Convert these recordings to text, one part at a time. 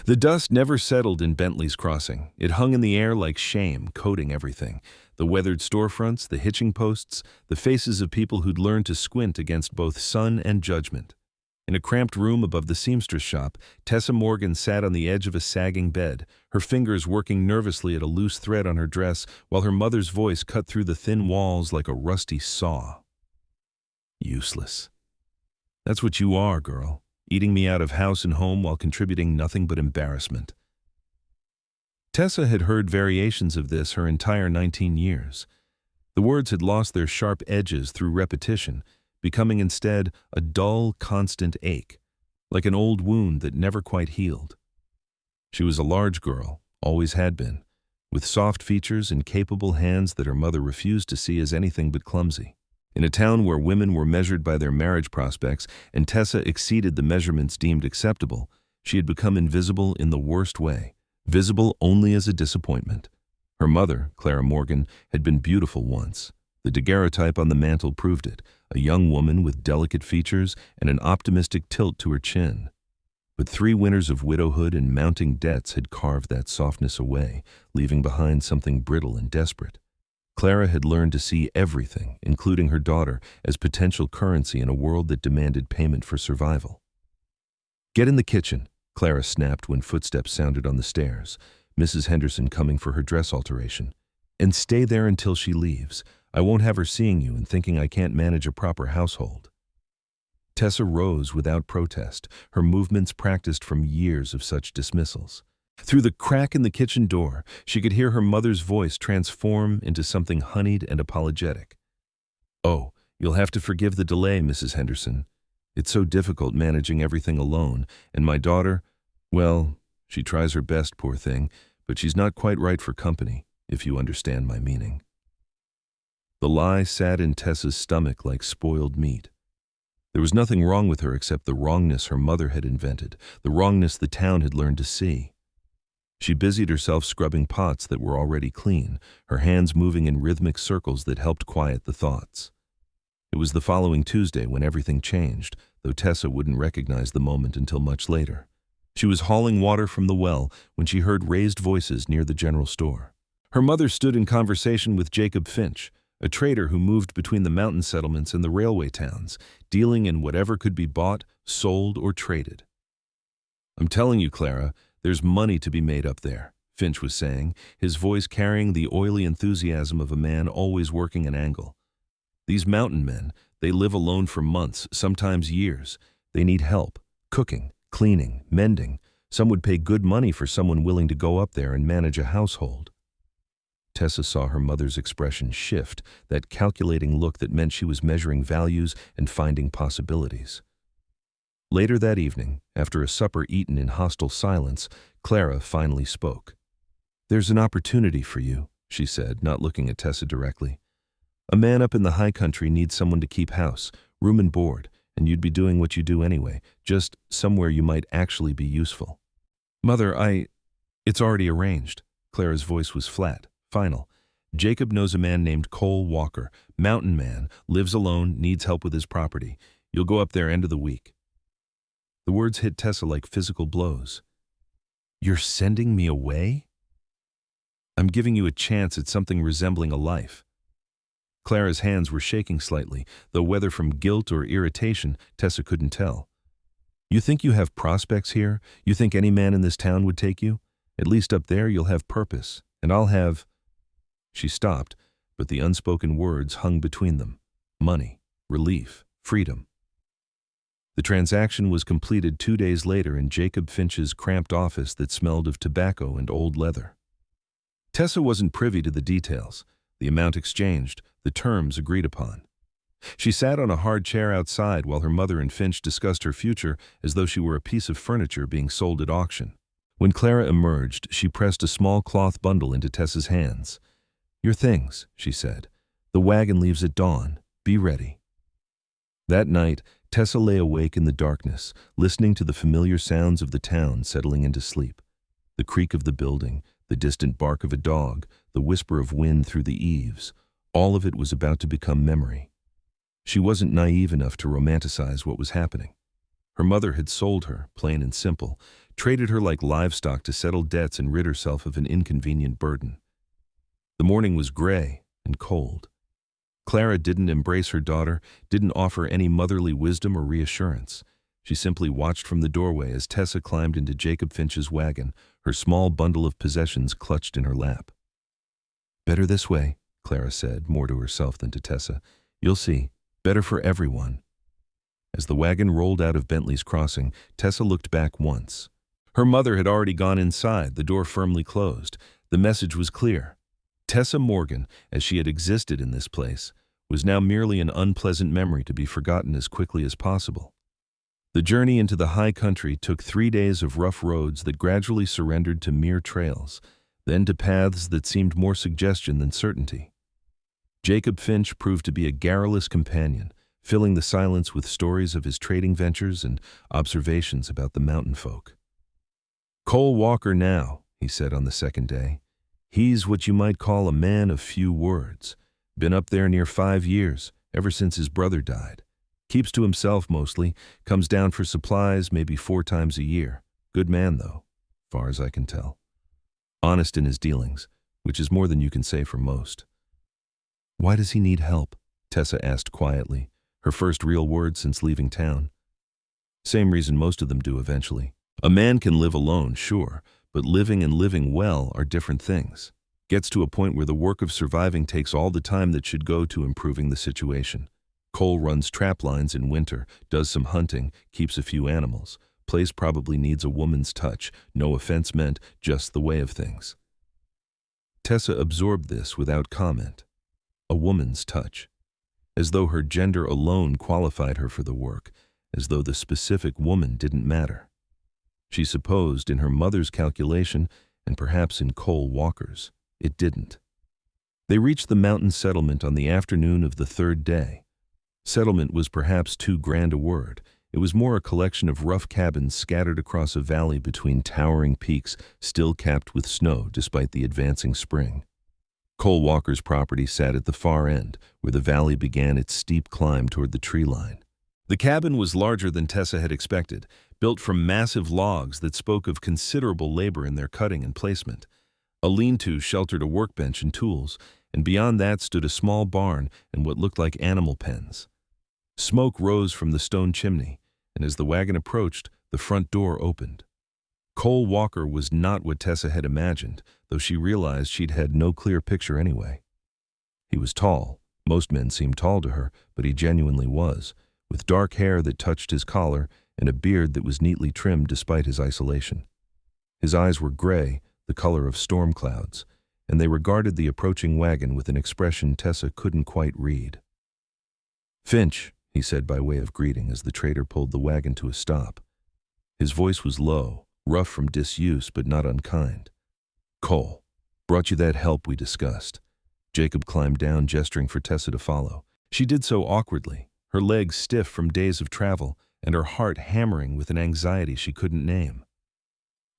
The dust never settled in Bentley's Crossing. It hung in the air like shame, coating everything. The weathered storefronts, the hitching posts, the faces of people who'd learned to squint against both sun and judgment. In a cramped room above the seamstress shop, Tessa Morgan sat on the edge of a sagging bed, her fingers working nervously at a loose thread on her dress, while her mother's voice cut through the thin walls like a rusty saw. Useless. That's what you are, girl. Eating me out of house and home while contributing nothing but embarrassment. Tessa had heard variations of this her entire 19 years. The words had lost their sharp edges through repetition, becoming instead a dull, constant ache, like an old wound that never quite healed. She was a large girl, always had been, with soft features and capable hands that her mother refused to see as anything but clumsy. In a town where women were measured by their marriage prospects and Tessa exceeded the measurements deemed acceptable, she had become invisible in the worst way, visible only as a disappointment. Her mother, Clara Morgan, had been beautiful once. The daguerreotype on the mantel proved it, a young woman with delicate features and an optimistic tilt to her chin. But 3 winters of widowhood and mounting debts had carved that softness away, leaving behind something brittle and desperate. Clara had learned to see everything, including her daughter, as potential currency in a world that demanded payment for survival. "Get in the kitchen," Clara snapped when footsteps sounded on the stairs, Mrs. Henderson coming for her dress alteration. "And stay there until she leaves. I won't have her seeing you and thinking I can't manage a proper household." Tessa rose without protest, her movements practiced from years of such dismissals. Through the crack in the kitchen door, she could hear her mother's voice transform into something honeyed and apologetic. "Oh, you'll have to forgive the delay, Mrs. Henderson. It's so difficult managing everything alone, and my daughter, well, she tries her best, poor thing, but she's not quite right for company, if you understand my meaning." The lie sat in Tessa's stomach like spoiled meat. There was nothing wrong with her except the wrongness her mother had invented, the wrongness the town had learned to see. She busied herself scrubbing pots that were already clean, her hands moving in rhythmic circles that helped quiet the thoughts. It was the following Tuesday when everything changed, though Tessa wouldn't recognize the moment until much later. She was hauling water from the well when she heard raised voices near the general store. Her mother stood in conversation with Jacob Finch, a trader who moved between the mountain settlements and the railway towns, dealing in whatever could be bought, sold, or traded. "I'm telling you, Clara, there's money to be made up there," Finch was saying, his voice carrying the oily enthusiasm of a man always working an angle. "These mountain men, they live alone for months, sometimes years. They need help, cooking, cleaning, mending. Some would pay good money for someone willing to go up there and manage a household." Tessa saw her mother's expression shift, that calculating look that meant she was measuring values and finding possibilities. Later that evening, after a supper eaten in hostile silence, Clara finally spoke. "There's an opportunity for you," she said, not looking at Tessa directly. "A man up in the high country needs someone to keep house, room and board, and you'd be doing what you do anyway, just somewhere you might actually be useful." "Mother, it's already arranged." Clara's voice was flat, final. "Jacob knows a man named Cole Walker, mountain man, lives alone, needs help with his property. You'll go up there end of the week." The words hit Tessa like physical blows. "You're sending me away?" "I'm giving you a chance at something resembling a life." Clara's hands were shaking slightly, though whether from guilt or irritation, Tessa couldn't tell. "You think you have prospects here? You think any man in this town would take you? At least up there you'll have purpose, and I'll have—" She stopped, but the unspoken words hung between them. Money, relief, freedom. The transaction was completed 2 days later in Jacob Finch's cramped office that smelled of tobacco and old leather. Tessa wasn't privy to the details, the amount exchanged, the terms agreed upon. She sat on a hard chair outside while her mother and Finch discussed her future as though she were a piece of furniture being sold at auction. When Clara emerged, she pressed a small cloth bundle into Tessa's hands. "Your things," she said. "The wagon leaves at dawn. Be ready." That night, Tessa lay awake in the darkness, listening to the familiar sounds of the town settling into sleep. The creak of the building, the distant bark of a dog, the whisper of wind through the eaves, all of it was about to become memory. She wasn't naive enough to romanticize what was happening. Her mother had sold her, plain and simple, traded her like livestock to settle debts and rid herself of an inconvenient burden. The morning was gray and cold. Clara didn't embrace her daughter, didn't offer any motherly wisdom or reassurance. She simply watched from the doorway as Tessa climbed into Jacob Finch's wagon, her small bundle of possessions clutched in her lap. "Better this way," Clara said, more to herself than to Tessa. "You'll see. Better for everyone." As the wagon rolled out of Bentley's crossing, Tessa looked back once. Her mother had already gone inside, the door firmly closed. The message was clear. Tessa Morgan, as she had existed in this place, was now merely an unpleasant memory to be forgotten as quickly as possible. The journey into the high country took 3 days of rough roads that gradually surrendered to mere trails, then to paths that seemed more suggestion than certainty. Jacob Finch proved to be a garrulous companion, filling the silence with stories of his trading ventures and observations about the mountain folk. "Cole Walker now," he said on the second day. "He's what you might call a man of few words. Been up there near 5 years, ever since his brother died. Keeps to himself mostly, comes down for supplies maybe 4 times a year. Good man, though, far as I can tell. Honest in his dealings, which is more than you can say for most." "Why does he need help?" Tessa asked quietly, her first real word since leaving town. "Same reason most of them do eventually. A man can live alone, sure, but living and living well are different things. Gets to a point where the work of surviving takes all the time that should go to improving the situation. Cole runs trap lines in winter, does some hunting, keeps a few animals. Place probably needs a woman's touch, no offense meant, just the way of things." Tessa absorbed this without comment. A woman's touch. As though her gender alone qualified her for the work, as though the specific woman didn't matter. She supposed in her mother's calculation, and perhaps in Cole Walker's, it didn't. They reached the mountain settlement on the afternoon of the 3rd day. Settlement was perhaps too grand a word. It was more a collection of rough cabins scattered across a valley between towering peaks still capped with snow despite the advancing spring. Cole Walker's property sat at the far end, where the valley began its steep climb toward the tree line. The cabin was larger than Tessa had expected, built from massive logs that spoke of considerable labor in their cutting and placement. A lean-to sheltered a workbench and tools, and beyond that stood a small barn and what looked like animal pens. Smoke rose from the stone chimney, and as the wagon approached, the front door opened. Cole Walker was not what Tessa had imagined, though she realized she'd had no clear picture anyway. He was tall. Most men seemed tall to her, but he genuinely was, with dark hair that touched his collar and a beard that was neatly trimmed despite his isolation. His eyes were gray, the color of storm clouds, and they regarded the approaching wagon with an expression Tessa couldn't quite read. "Finch," he said by way of greeting as the trader pulled the wagon to a stop. His voice was low, rough from disuse but not unkind. "Cole, brought you that help we discussed." Jacob climbed down, gesturing for Tessa to follow. She did so awkwardly, her legs stiff from days of travel and her heart hammering with an anxiety she couldn't name.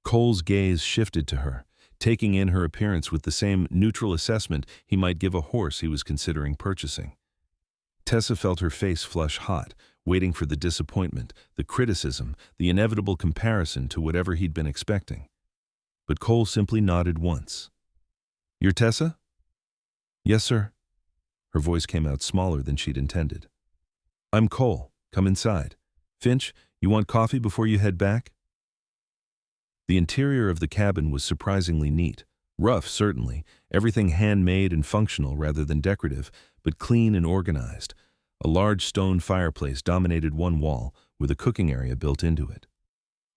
Cole's gaze shifted to her, taking in her appearance with the same neutral assessment he might give a horse he was considering purchasing. Tessa felt her face flush hot, waiting for the disappointment, the criticism, the inevitable comparison to whatever he'd been expecting. But Cole simply nodded once. "You're Tessa?" "Yes, sir." Her voice came out smaller than she'd intended. "I'm Cole. Come inside. Finch, you want coffee before you head back?" The interior of the cabin was surprisingly neat. Rough, certainly, everything handmade and functional rather than decorative, but clean and organized. A large stone fireplace dominated one wall, with a cooking area built into it.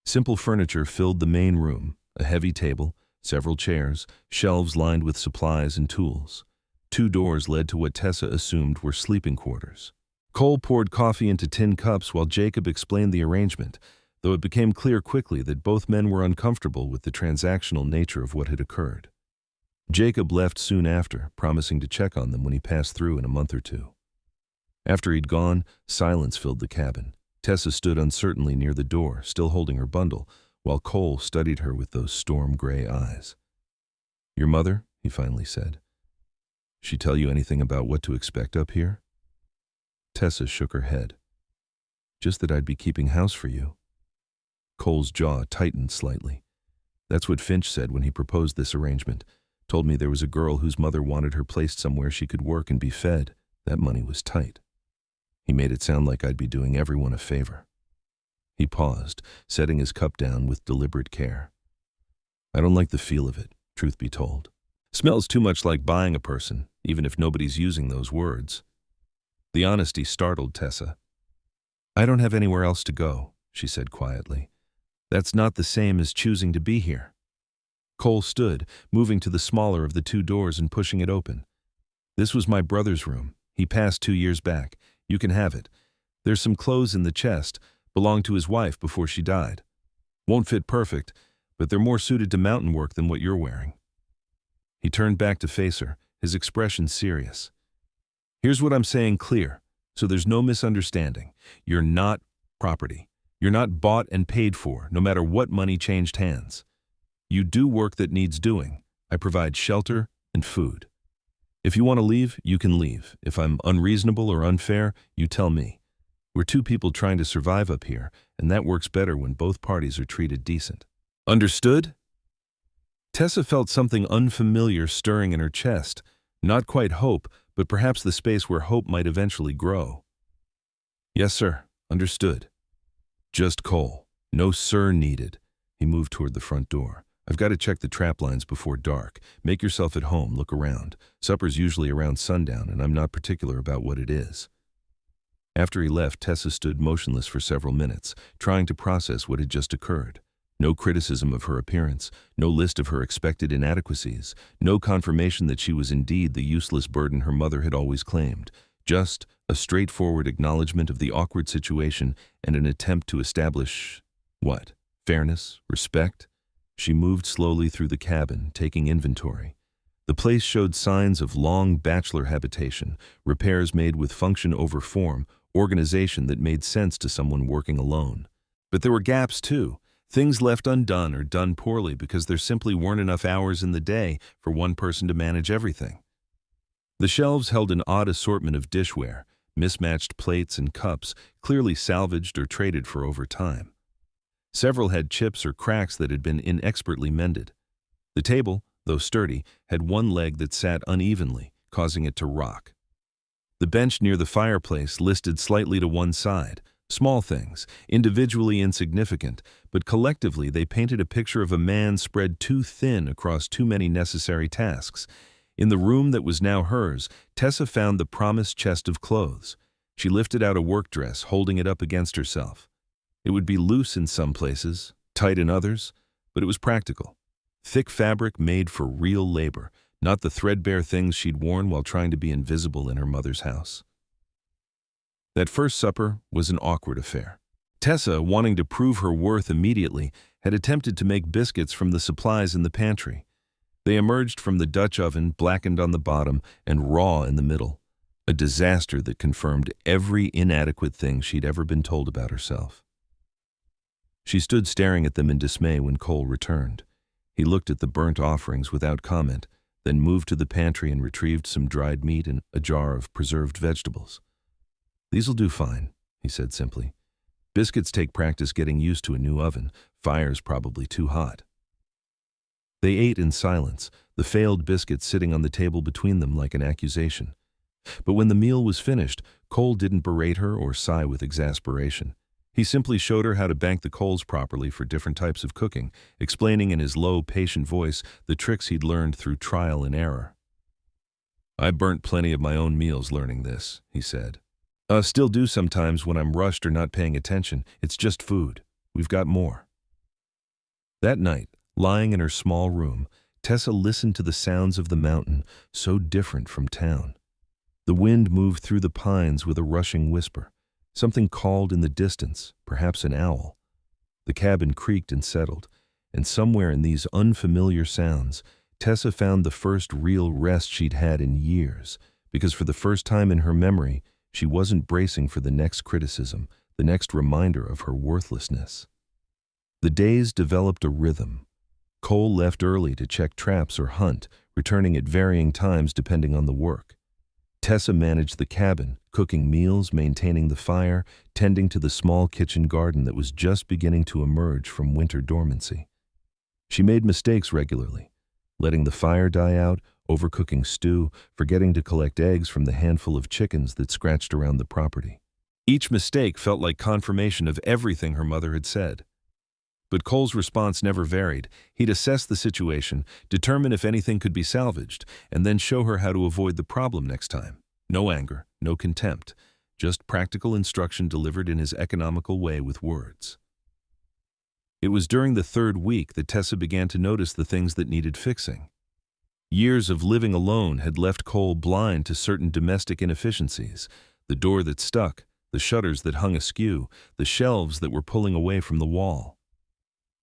Simple furniture filled the main room, a heavy table, several chairs, shelves lined with supplies and tools. 2 doors led to what Tessa assumed were sleeping quarters. Cole poured coffee into tin cups while Jacob explained the arrangement, though it became clear quickly that both men were uncomfortable with the transactional nature of what had occurred. Jacob left soon after, promising to check on them when he passed through in a month or 2. After he'd gone, silence filled the cabin. Tessa stood uncertainly near the door, still holding her bundle, while Cole studied her with those storm-gray eyes. "Your mother?" he finally said. "She tell you anything about what to expect up here?" Tessa shook her head. "Just that I'd be keeping house for you." Cole's jaw tightened slightly. That's what Finch said when he proposed this arrangement. Told me there was a girl whose mother wanted her placed somewhere she could work and be fed. That money was tight. He made it sound like I'd be doing everyone a favor. He paused, setting his cup down with deliberate care. I don't like the feel of it, truth be told. Smells too much like buying a person, even if nobody's using those words. The honesty startled Tessa. I don't have anywhere else to go, she said quietly. That's not the same as choosing to be here. Cole stood, moving to the smaller of the two doors and pushing it open. This was my brother's room. He passed 2 years back. You can have it. There's some clothes in the chest, belonged to his wife before she died. Won't fit perfect, but they're more suited to mountain work than what you're wearing. He turned back to face her, his expression serious. Here's what I'm saying clear, so there's no misunderstanding. You're not property. You're not bought and paid for, no matter what money changed hands. You do work that needs doing. I provide shelter and food. If you want to leave, you can leave. If I'm unreasonable or unfair, you tell me. We're two people trying to survive up here, and that works better when both parties are treated decent. Understood? Tessa felt something unfamiliar stirring in her chest. Not quite hope, but perhaps the space where hope might eventually grow. Yes, sir. Understood. Just Cole. No sir needed. He moved toward the front door. I've got to check the trap lines before dark. Make yourself at home, look around. Supper's usually around sundown, and I'm not particular about what it is. After he left, Tessa stood motionless for several minutes, trying to process what had just occurred. No criticism of her appearance, no list of her expected inadequacies, no confirmation that she was indeed the useless burden her mother had always claimed. Just a straightforward acknowledgement of the awkward situation and an attempt to establish, what? Fairness? Respect? She moved slowly through the cabin, taking inventory. The place showed signs of long bachelor habitation, repairs made with function over form, organization that made sense to someone working alone. But there were gaps too, things left undone or done poorly because there simply weren't enough hours in the day for one person to manage everything. The shelves held an odd assortment of dishware, mismatched plates and cups, clearly salvaged or traded for over time. Several had chips or cracks that had been inexpertly mended. The table, though sturdy, had one leg that sat unevenly, causing it to rock. The bench near the fireplace listed slightly to one side. Small things, individually insignificant, but collectively they painted a picture of a man spread too thin across too many necessary tasks. In the room that was now hers, Tessa found the promised chest of clothes. She lifted out a work dress, holding it up against herself. It would be loose in some places, tight in others, but it was practical. Thick fabric made for real labor, not the threadbare things she'd worn while trying to be invisible in her mother's house. That first supper was an awkward affair. Tessa, wanting to prove her worth immediately, had attempted to make biscuits from the supplies in the pantry. They emerged from the Dutch oven, blackened on the bottom and raw in the middle. A disaster that confirmed every inadequate thing she'd ever been told about herself. She stood staring at them in dismay when Cole returned. He looked at the burnt offerings without comment, then moved to the pantry and retrieved some dried meat and a jar of preserved vegetables. "These'll do fine," he said simply. "Biscuits take practice getting used to a new oven. Fire's probably too hot." They ate in silence, the failed biscuits sitting on the table between them like an accusation. But when the meal was finished, Cole didn't berate her or sigh with exasperation. He simply showed her how to bank the coals properly for different types of cooking, explaining in his low, patient voice the tricks he'd learned through trial and error. "I burnt plenty of my own meals learning this," he said. Still do sometimes when I'm rushed or not paying attention. It's just food. We've got more." That night, lying in her small room, Tessa listened to the sounds of the mountain, so different from town. The wind moved through the pines with a rushing whisper. Something called in the distance, perhaps an owl. The cabin creaked and settled, and somewhere in these unfamiliar sounds, Tessa found the first real rest she'd had in years, because for the first time in her memory, she wasn't bracing for the next criticism, the next reminder of her worthlessness. The days developed a rhythm. Cole left early to check traps or hunt, returning at varying times depending on the work. Tessa managed the cabin, cooking meals, maintaining the fire, tending to the small kitchen garden that was just beginning to emerge from winter dormancy. She made mistakes regularly, letting the fire die out, overcooking stew, forgetting to collect eggs from the handful of chickens that scratched around the property. Each mistake felt like confirmation of everything her mother had said. But Cole's response never varied. He'd assess the situation, determine if anything could be salvaged, and then show her how to avoid the problem next time. No anger, no contempt, just practical instruction delivered in his economical way with words. It was during the third week that Tessa began to notice the things that needed fixing. Years of living alone had left Cole blind to certain domestic inefficiencies: the door that stuck, the shutters that hung askew, the shelves that were pulling away from the wall.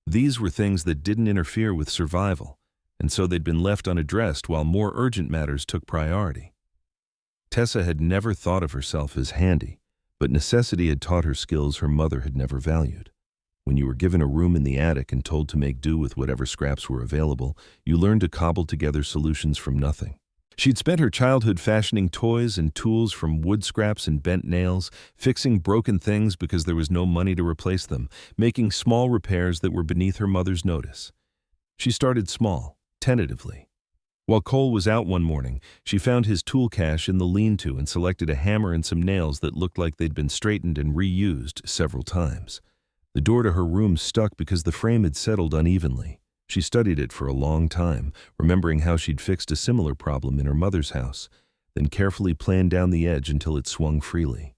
These were things that didn't interfere with survival, and so they'd been left unaddressed while more urgent matters took priority. Tessa had never thought of herself as handy, but necessity had taught her skills her mother had never valued. When you were given a room in the attic and told to make do with whatever scraps were available, you learned to cobble together solutions from nothing. She'd spent her childhood fashioning toys and tools from wood scraps and bent nails, fixing broken things because there was no money to replace them, making small repairs that were beneath her mother's notice. She started small, tentatively. While Cole was out one morning, she found his tool cache in the lean-to and selected a hammer and some nails that looked like they'd been straightened and reused several times. The door to her room stuck because the frame had settled unevenly. She studied it for a long time, remembering how she'd fixed a similar problem in her mother's house, then carefully planned down the edge until it swung freely.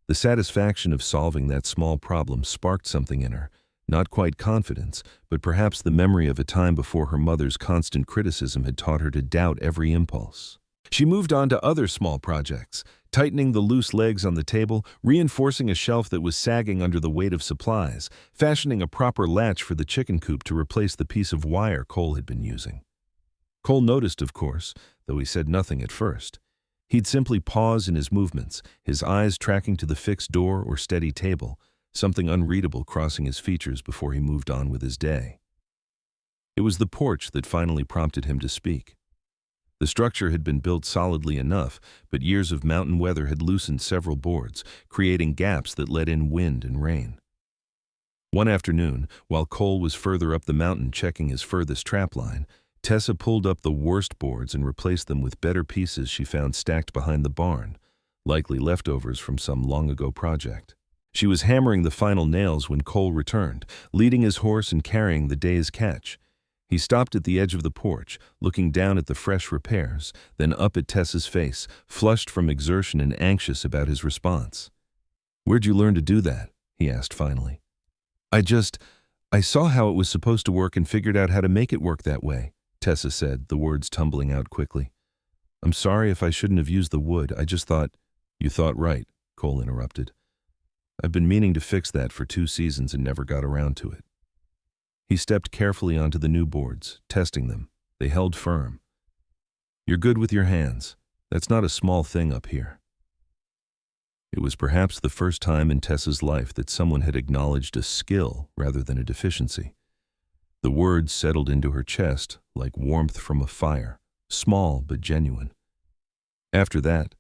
The satisfaction of solving that small problem sparked something in her, not quite confidence, but perhaps the memory of a time before her mother's constant criticism had taught her to doubt every impulse. She moved on to other small projects, tightening the loose legs on the table, reinforcing a shelf that was sagging under the weight of supplies, fashioning a proper latch for the chicken coop to replace the piece of wire Cole had been using. Cole noticed, of course, though he said nothing at first. He'd simply pause in his movements, his eyes tracking to the fixed door or steady table, something unreadable crossing his features before he moved on with his day. It was the porch that finally prompted him to speak. The structure had been built solidly enough, but years of mountain weather had loosened several boards, creating gaps that let in wind and rain. One afternoon, while Cole was further up the mountain checking his furthest trap line, Tessa pulled up the worst boards and replaced them with better pieces she found stacked behind the barn, likely leftovers from some long-ago project. She was hammering the final nails when Cole returned, leading his horse and carrying the day's catch. He stopped at the edge of the porch, looking down at the fresh repairs, then up at Tessa's face, flushed from exertion and anxious about his response. "Where'd you learn to do that?" he asked finally. I saw how it was supposed to work and figured out how to make it work that way," Tessa said, the words tumbling out quickly. "I'm sorry if I shouldn't have used the wood. I just thought—" "You thought right," Cole interrupted. "I've been meaning to fix that for 2 seasons and never got around to it." He stepped carefully onto the new boards, testing them. They held firm. "You're good with your hands. That's not a small thing up here." It was perhaps the first time in Tessa's life that someone had acknowledged a skill rather than a deficiency. The words settled into her chest like warmth from a fire, small but genuine. After that,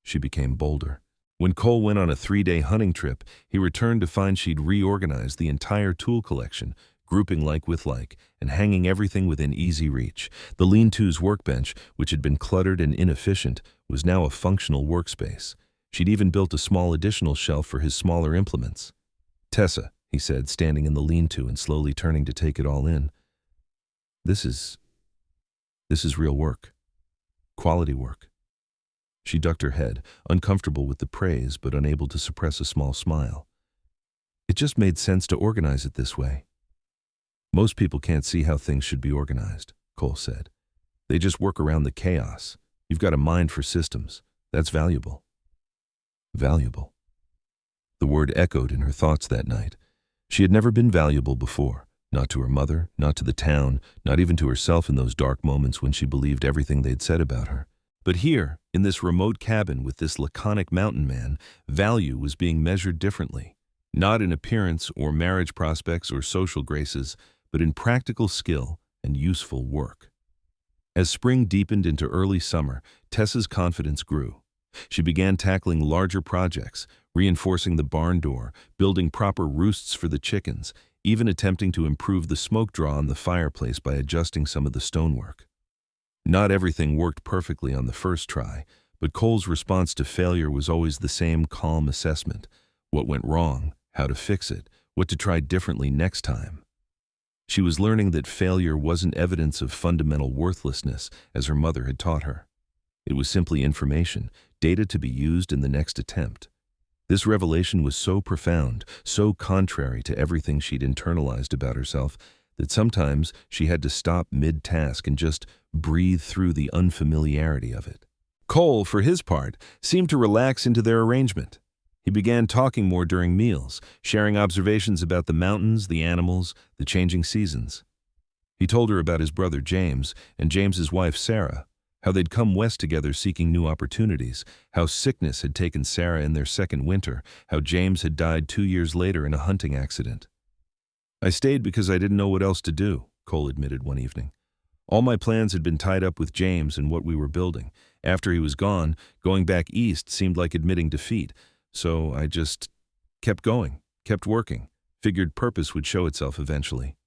she became bolder. When Cole went on a 3-day hunting trip, he returned to find she'd reorganized the entire tool collection, grouping like with like, and hanging everything within easy reach. The lean-to's workbench, which had been cluttered and inefficient, was now a functional workspace. She'd even built a small additional shelf for his smaller implements. "Tessa," he said, standing in the lean-to and slowly turning to take it all in. This is real work. Quality work." She ducked her head, uncomfortable with the praise but unable to suppress a small smile. "It just made sense to organize it this way." "Most people can't see how things should be organized," Cole said. "They just work around the chaos. You've got a mind for systems. That's valuable." Valuable. The word echoed in her thoughts that night. She had never been valuable before, not to her mother, not to the town, not even to herself in those dark moments when she believed everything they'd said about her. But here, in this remote cabin with this laconic mountain man, value was being measured differently. Not in appearance or marriage prospects or social graces, but in practical skill and useful work. As spring deepened into early summer, Tessa's confidence grew. She began tackling larger projects, reinforcing the barn door, building proper roosts for the chickens, even attempting to improve the smoke draw on the fireplace by adjusting some of the stonework. Not everything worked perfectly on the first try, but Cole's response to failure was always the same calm assessment: what went wrong, how to fix it, what to try differently next time. She was learning that failure wasn't evidence of fundamental worthlessness, as her mother had taught her. It was simply information, data to be used in the next attempt. This revelation was so profound, so contrary to everything she'd internalized about herself, that sometimes she had to stop mid-task and just breathe through the unfamiliarity of it. Cole, for his part, seemed to relax into their arrangement. He began talking more during meals, sharing observations about the mountains, the animals, the changing seasons. He told her about his brother James and James's wife Sarah, how they'd come west together seeking new opportunities, how sickness had taken Sarah in their second winter, how James had died 2 years later in a hunting accident. "I stayed because I didn't know what else to do," Cole admitted one evening. "All my plans had been tied up with James and what we were building. After he was gone, going back east seemed like admitting defeat, so I just kept going, kept working, figured purpose would show itself eventually."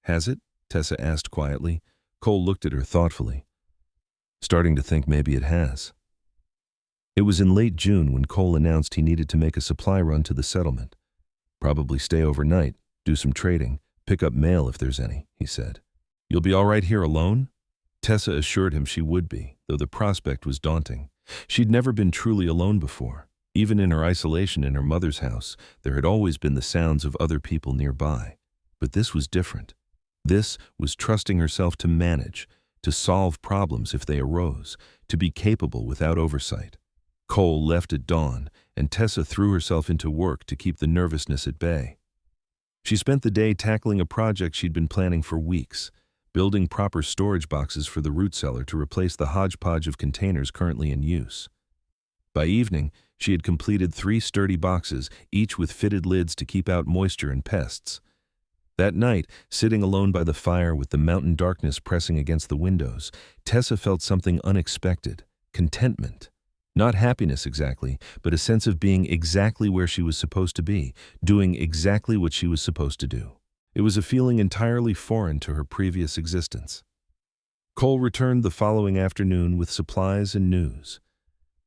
"Has it?" Tessa asked quietly. Cole looked at her thoughtfully. "Starting to think maybe it has." It was in late June when Cole announced he needed to make a supply run to the settlement. "Probably stay overnight, do some trading, pick up mail if there's any," he said. "You'll be all right here alone?" Tessa assured him she would be, though the prospect was daunting. She'd never been truly alone before. Even in her isolation in her mother's house, there had always been the sounds of other people nearby. But this was different. This was trusting herself to manage, to solve problems if they arose, to be capable without oversight. Cole left at dawn, and Tessa threw herself into work to keep the nervousness at bay. She spent the day tackling a project she'd been planning for weeks, building proper storage boxes for the root cellar to replace the hodgepodge of containers currently in use. By evening, she had completed 3 sturdy boxes, each with fitted lids to keep out moisture and pests. That night, sitting alone by the fire with the mountain darkness pressing against the windows, Tessa felt something unexpected: contentment. Not happiness exactly, but a sense of being exactly where she was supposed to be, doing exactly what she was supposed to do. It was a feeling entirely foreign to her previous existence. Cole returned the following afternoon with supplies and news.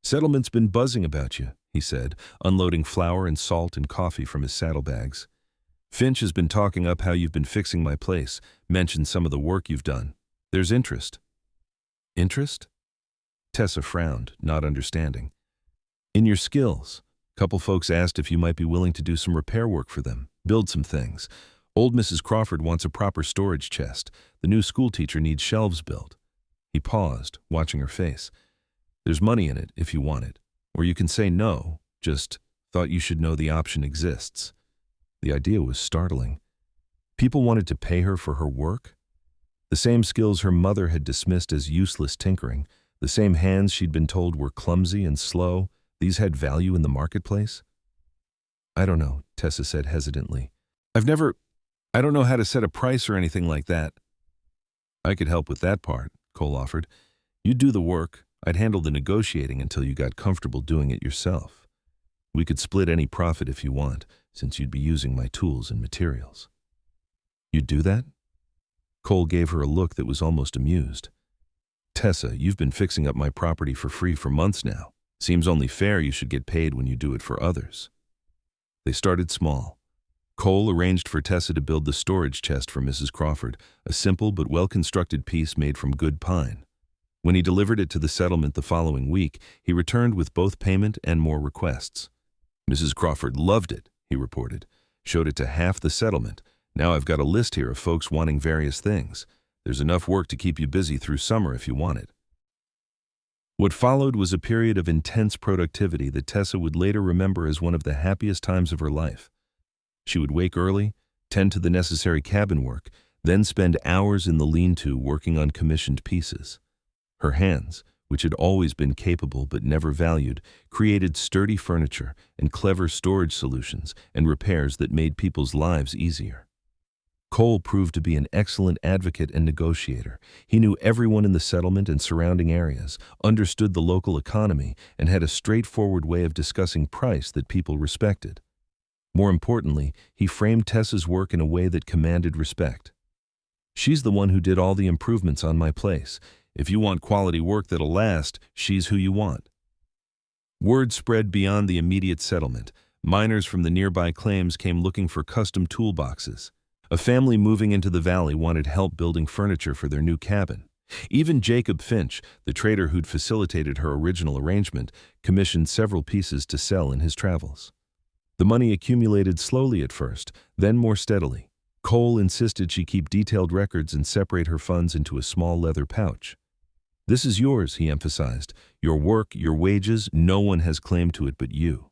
"Settlement's been buzzing about you," he said, unloading flour and salt and coffee from his saddlebags. "Finch has been talking up how you've been fixing my place, mentioned some of the work you've done. There's interest." "Interest?" Tessa frowned, not understanding. "In your skills. Couple folks asked if you might be willing to do some repair work for them, build some things. Old Mrs. Crawford wants a proper storage chest. The new schoolteacher needs shelves built." He paused, watching her face. "There's money in it if you want it. Or you can say no, just thought you should know the option exists." The idea was startling. People wanted to pay her for her work? The same skills her mother had dismissed as useless tinkering, the same hands she'd been told were clumsy and slow, these had value in the marketplace? "I don't know," Tessa said hesitantly. I don't know how to set a price or anything like that." "I could help with that part," Cole offered. "You'd do the work. I'd handle the negotiating until you got comfortable doing it yourself. We could split any profit if you want, since you'd be using my tools and materials." "You'd do that?" Cole gave her a look that was almost amused. "Tessa, you've been fixing up my property for free for months now. Seems only fair you should get paid when you do it for others." They started small. Cole arranged for Tessa to build the storage chest for Mrs. Crawford, a simple but well-constructed piece made from good pine. When he delivered it to the settlement the following week, he returned with both payment and more requests. "Mrs. Crawford loved it," he reported. "Showed it to half the settlement. Now I've got a list here of folks wanting various things. There's enough work to keep you busy through summer if you want it." What followed was a period of intense productivity that Tessa would later remember as one of the happiest times of her life. She would wake early, tend to the necessary cabin work, then spend hours in the lean-to working on commissioned pieces. Her hands, which had always been capable but never valued, created sturdy furniture and clever storage solutions and repairs that made people's lives easier. Cole proved to be an excellent advocate and negotiator. He knew everyone in the settlement and surrounding areas, understood the local economy, and had a straightforward way of discussing price that people respected. More importantly, he framed Tessa's work in a way that commanded respect. "She's the one who did all the improvements on my place. If you want quality work that'll last, she's who you want." Word spread beyond the immediate settlement. Miners from the nearby claims came looking for custom toolboxes. A family moving into the valley wanted help building furniture for their new cabin. Even Jacob Finch, the trader who'd facilitated her original arrangement, commissioned several pieces to sell in his travels. The money accumulated slowly at first, then more steadily. Cole insisted she keep detailed records and separate her funds into a small leather pouch. "This is yours," he emphasized. "Your work, your wages, no one has claim to it but you."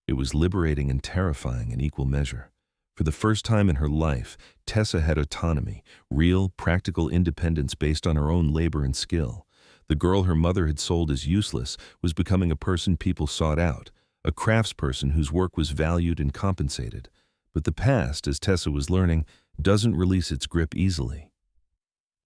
It was liberating and terrifying in equal measure. For the first time in her life, Tessa had autonomy, real, practical independence based on her own labor and skill. The girl her mother had sold as useless was becoming a person people sought out, a craftsperson whose work was valued and compensated. But the past, as Tessa was learning, doesn't release its grip easily.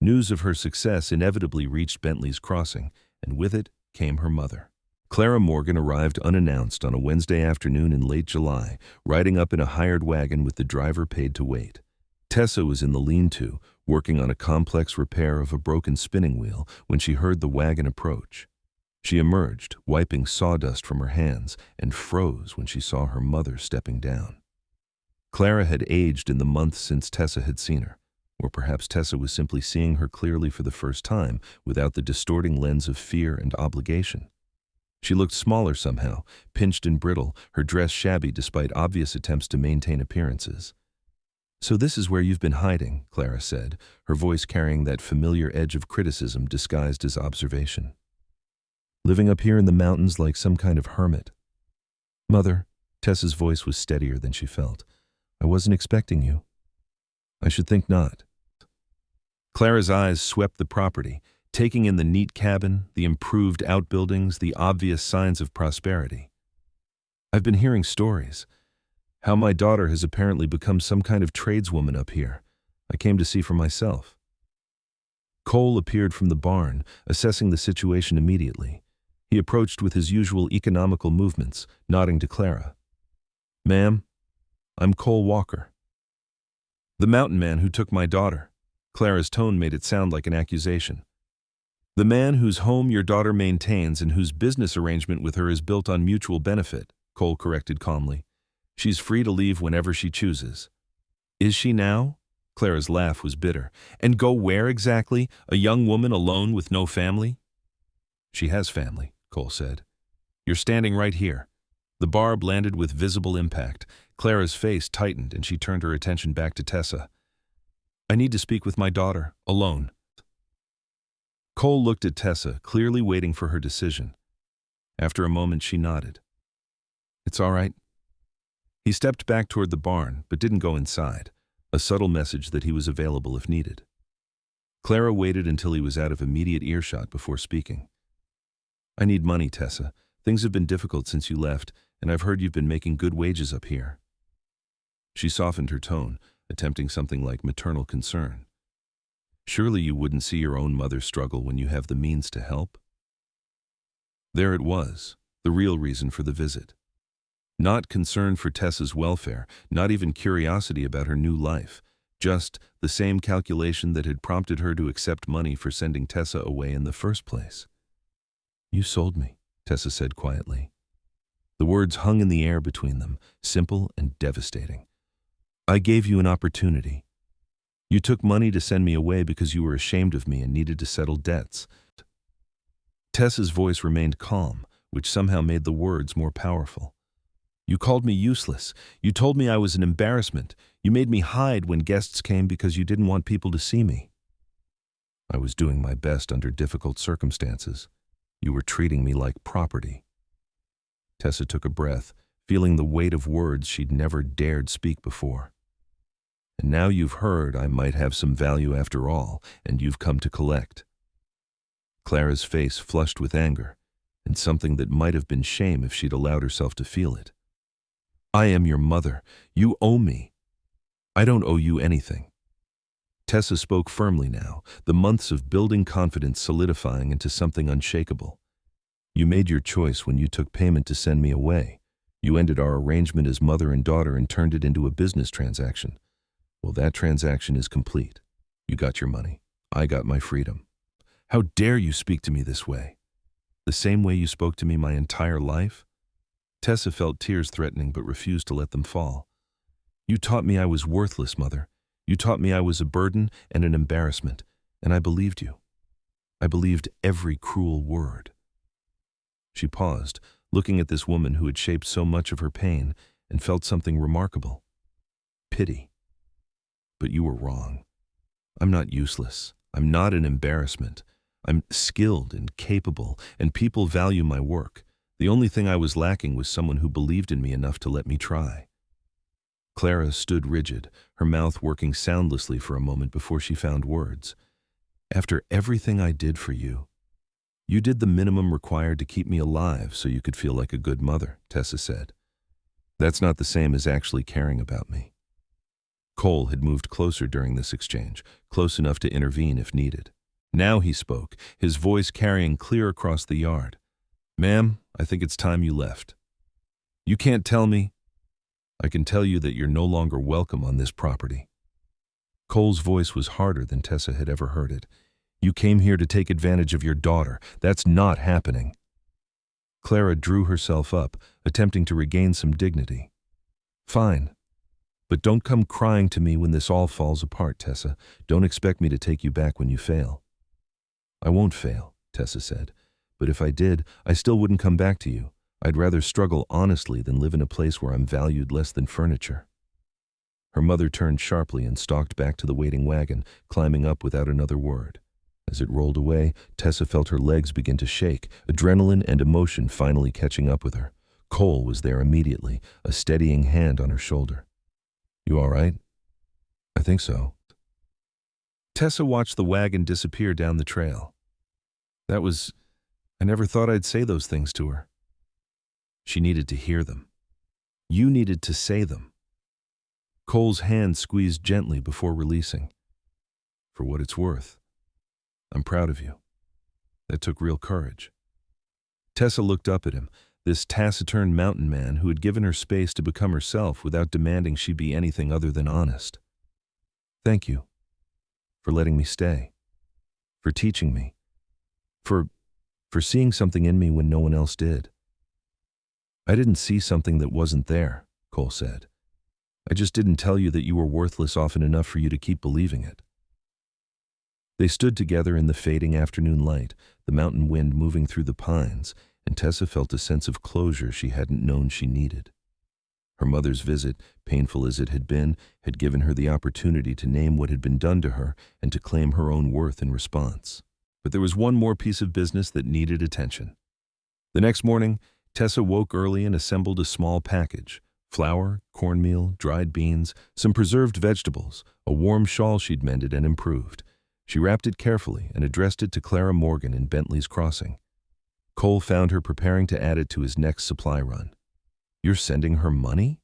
News of her success inevitably reached Bentley's Crossing, and with it came her mother. Clara Morgan arrived unannounced on a Wednesday afternoon in late July, riding up in a hired wagon with the driver paid to wait. Tessa was in the lean-to, working on a complex repair of a broken spinning wheel when she heard the wagon approach. She emerged, wiping sawdust from her hands, and froze when she saw her mother stepping down. Clara had aged in the months since Tessa had seen her, or perhaps Tessa was simply seeing her clearly for the first time without the distorting lens of fear and obligation. She looked smaller somehow, pinched and brittle, her dress shabby despite obvious attempts to maintain appearances. "So this is where you've been hiding," Clara said, her voice carrying that familiar edge of criticism disguised as observation. "Living up here in the mountains like some kind of hermit." "Mother," Tessa's voice was steadier than she felt, "I wasn't expecting you." "I should think not." Clara's eyes swept the property, taking in the neat cabin, the improved outbuildings, the obvious signs of prosperity. "I've been hearing stories. How my daughter has apparently become some kind of tradeswoman up here. I came to see for myself." Cole appeared from the barn, assessing the situation immediately. He approached with his usual economical movements, nodding to Clara. "Ma'am, I'm Cole Walker." "The mountain man who took my daughter." Clara's tone made it sound like an accusation. "The man whose home your daughter maintains and whose business arrangement with her is built on mutual benefit," Cole corrected calmly. "She's free to leave whenever she chooses." "Is she now?" Clara's laugh was bitter. "And go where exactly? A young woman alone with no family?" "She has family," Cole said. "You're standing right here." The barb landed with visible impact. Clara's face tightened and she turned her attention back to Tessa. "I need to speak with my daughter, alone." Cole looked at Tessa, clearly waiting for her decision. After a moment, she nodded. "It's all right." He stepped back toward the barn, but didn't go inside, a subtle message that he was available if needed. Clara waited until he was out of immediate earshot before speaking. "I need money, Tessa. Things have been difficult since you left, and I've heard you've been making good wages up here." She softened her tone, attempting something like maternal concern. "Surely you wouldn't see your own mother struggle when you have the means to help?" There it was, the real reason for the visit. Not concern for Tessa's welfare, not even curiosity about her new life, just the same calculation that had prompted her to accept money for sending Tessa away in the first place. "You sold me," Tessa said quietly. The words hung in the air between them, simple and devastating. "I gave you an opportunity. You took money to send me away because you were ashamed of me and needed to settle debts." Tessa's voice remained calm, which somehow made the words more powerful. "You called me useless. You told me I was an embarrassment. You made me hide when guests came because you didn't want people to see me." "I was doing my best under difficult circumstances. You were treating me like property." Tessa took a breath, feeling the weight of words she'd never dared speak before. "And now you've heard I might have some value after all, and you've come to collect." Clara's face flushed with anger, and something that might have been shame if she'd allowed herself to feel it. "I am your mother. You owe me." I don't owe you anything. Tessa spoke firmly now, the months of building confidence solidifying into something unshakable. You made your choice when you took payment to send me away. You ended our arrangement as mother and daughter and turned it into a business transaction. Well, that transaction is complete. You got your money. I got my freedom. How dare you speak to me this way? The same way you spoke to me my entire life? Tessa felt tears threatening but refused to let them fall. You taught me I was worthless, Mother. You taught me I was a burden and an embarrassment, and I believed you. I believed every cruel word. She paused, looking at this woman who had shaped so much of her pain, and felt something remarkable. Pity. But you were wrong. I'm not useless. I'm not an embarrassment. I'm skilled and capable, and people value my work. The only thing I was lacking was someone who believed in me enough to let me try. Clara stood rigid, her mouth working soundlessly for a moment before she found words. After everything I did for you, you did the minimum required to keep me alive so you could feel like a good mother, Tessa said. That's not the same as actually caring about me. Cole had moved closer during this exchange, close enough to intervene if needed. Now he spoke, his voice carrying clear across the yard. Ma'am, I think it's time you left. You can't tell me. I can tell you that you're no longer welcome on this property. Cole's voice was harder than Tessa had ever heard it. You came here to take advantage of your daughter. That's not happening. Clara drew herself up, attempting to regain some dignity. Fine. But don't come crying to me when this all falls apart, Tessa. Don't expect me to take you back when you fail. I won't fail, Tessa said. But if I did, I still wouldn't come back to you. I'd rather struggle honestly than live in a place where I'm valued less than furniture. Her mother turned sharply and stalked back to the waiting wagon, climbing up without another word. As it rolled away, Tessa felt her legs begin to shake, adrenaline and emotion finally catching up with her. Cole was there immediately, a steadying hand on her shoulder. You all right? I think so. Tessa watched the wagon disappear down the trail. I never thought I'd say those things to her. She needed to hear them. You needed to say them. Cole's hand squeezed gently before releasing. For what it's worth, I'm proud of you. That took real courage. Tessa looked up at him, this taciturn mountain man who had given her space to become herself without demanding she be anything other than honest. Thank you. For letting me stay. For teaching me. For seeing something in me when no one else did. I didn't see something that wasn't there, Cole said. I just didn't tell you that you were worthless often enough for you to keep believing it. They stood together in the fading afternoon light, the mountain wind moving through the pines, and Tessa felt a sense of closure she hadn't known she needed. Her mother's visit, painful as it had been, had given her the opportunity to name what had been done to her and to claim her own worth in response. But there was one more piece of business that needed attention. The next morning, Tessa woke early and assembled a small package: flour, cornmeal, dried beans, some preserved vegetables, a warm shawl she'd mended and improved. She wrapped it carefully and addressed it to Clara Morgan in Bentley's Crossing. Cole found her preparing to add it to his next supply run. You're sending her money?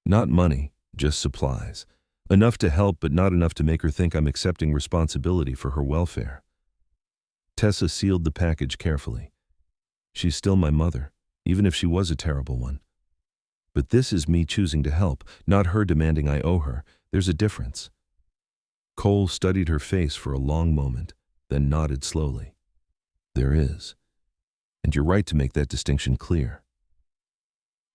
Not money, just supplies. Enough to help, but not enough to make her think I'm accepting responsibility for her welfare. Tessa sealed the package carefully. She's still my mother, even if she was a terrible one. But this is me choosing to help, not her demanding I owe her. There's a difference. Cole studied her face for a long moment, then nodded slowly. There is. And you're right to make that distinction clear.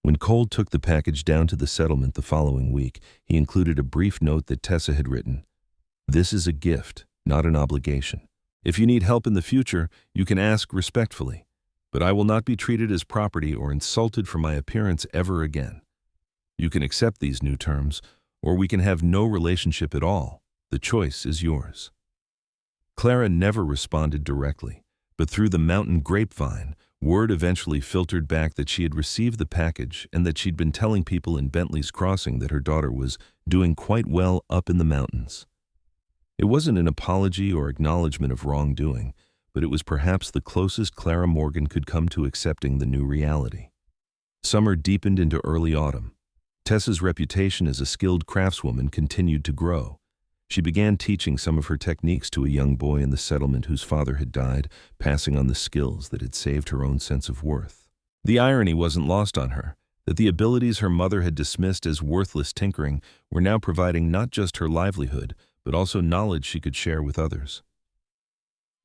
When Cole took the package down to the settlement the following week, he included a brief note that Tessa had written. This is a gift, not an obligation. If you need help in the future, you can ask respectfully, but I will not be treated as property or insulted for my appearance ever again. You can accept these new terms, or we can have no relationship at all. The choice is yours. Clara never responded directly, but through the mountain grapevine, word eventually filtered back that she had received the package and that she'd been telling people in Bentley's Crossing that her daughter was doing quite well up in the mountains. It wasn't an apology or acknowledgement of wrongdoing, but it was perhaps the closest Clara Morgan could come to accepting the new reality. Summer deepened into early autumn. Tessa's reputation as a skilled craftswoman continued to grow. She began teaching some of her techniques to a young boy in the settlement whose father had died, passing on the skills that had saved her own sense of worth. The irony wasn't lost on her, that the abilities her mother had dismissed as worthless tinkering were now providing not just her livelihood, but also knowledge she could share with others.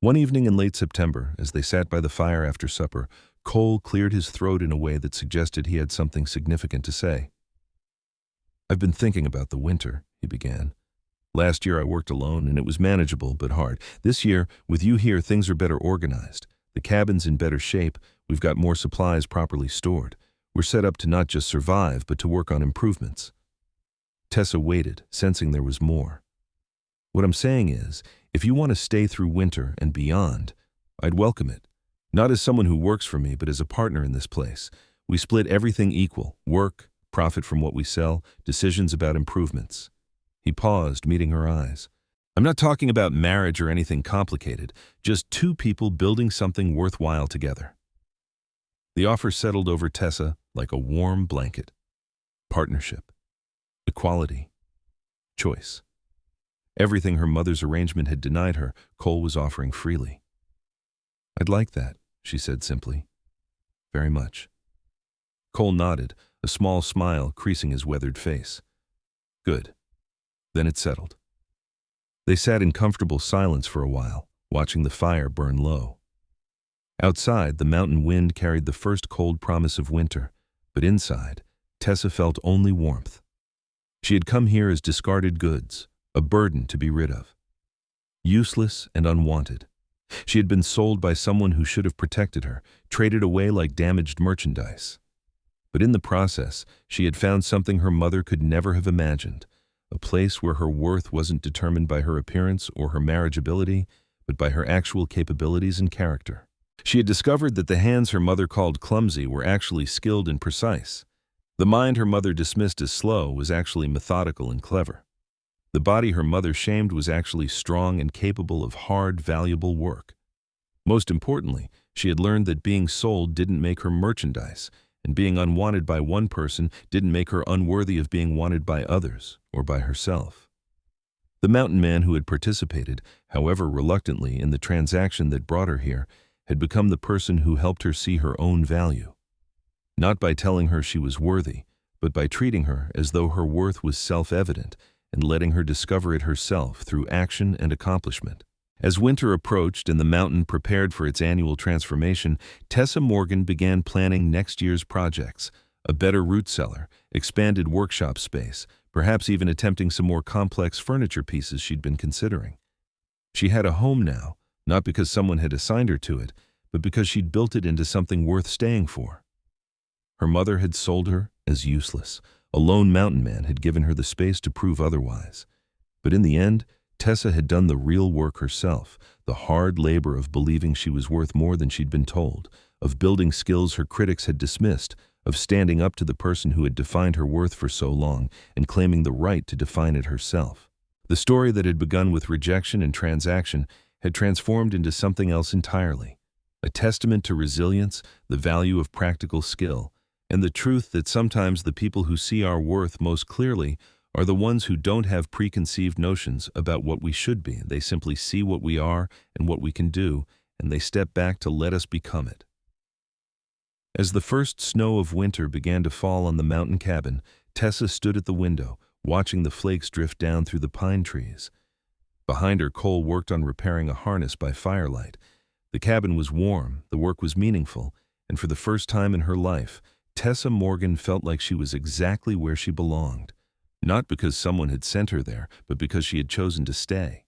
One evening in late September, as they sat by the fire after supper, Cole cleared his throat in a way that suggested he had something significant to say. "I've been thinking about the winter," he began. "Last year I worked alone, and it was manageable but hard. This year, with you here, things are better organized. The cabin's in better shape, we've got more supplies properly stored. We're set up to not just survive, but to work on improvements." Tessa waited, sensing there was more. "What I'm saying is, if you want to stay through winter and beyond, I'd welcome it. Not as someone who works for me, but as a partner in this place. We split everything equal: work, profit from what we sell, decisions about improvements." He paused, meeting her eyes. "I'm not talking about marriage or anything complicated, just two people building something worthwhile together." The offer settled over Tessa like a warm blanket. Partnership, equality, choice. Everything her mother's arrangement had denied her, Cole was offering freely. "I'd like that," she said simply. "Very much." Cole nodded, a small smile creasing his weathered face. "Good. Then it settled." They sat in comfortable silence for a while, watching the fire burn low. Outside, the mountain wind carried the first cold promise of winter, but inside, Tessa felt only warmth. She had come here as discarded goods, a burden to be rid of. Useless and unwanted. She had been sold by someone who should have protected her, traded away like damaged merchandise. But in the process, she had found something her mother could never have imagined, a place where her worth wasn't determined by her appearance or her marriageability, but by her actual capabilities and character. She had discovered that the hands her mother called clumsy were actually skilled and precise. The mind her mother dismissed as slow was actually methodical and clever. The body her mother shamed was actually strong and capable of hard, valuable work. Most importantly, she had learned that being sold didn't make her merchandise, and being unwanted by one person didn't make her unworthy of being wanted by others or by herself. The mountain man who had participated, however reluctantly, in the transaction that brought her here had become the person who helped her see her own value. Not by telling her she was worthy, but by treating her as though her worth was self-evident and letting her discover it herself through action and accomplishment. As winter approached and the mountain prepared for its annual transformation, Tessa Morgan began planning next year's projects: a better root cellar, expanded workshop space, perhaps even attempting some more complex furniture pieces she'd been considering. She had a home now, not because someone had assigned her to it, but because she'd built it into something worth staying for. Her mother had sold her as useless. A lone mountain man had given her the space to prove otherwise. But in the end, Tessa had done the real work herself, the hard labor of believing she was worth more than she'd been told, of building skills her critics had dismissed, of standing up to the person who had defined her worth for so long and claiming the right to define it herself. The story that had begun with rejection and transaction had transformed into something else entirely, a testament to resilience, the value of practical skill, and the truth that sometimes the people who see our worth most clearly are the ones who don't have preconceived notions about what we should be. They simply see what we are and what we can do, and they step back to let us become it. As the first snow of winter began to fall on the mountain cabin, Tessa stood at the window, watching the flakes drift down through the pine trees. Behind her, Cole worked on repairing a harness by firelight. The cabin was warm, the work was meaningful, and for the first time in her life, Tessa Morgan felt like she was exactly where she belonged. Not because someone had sent her there, but because she had chosen to stay.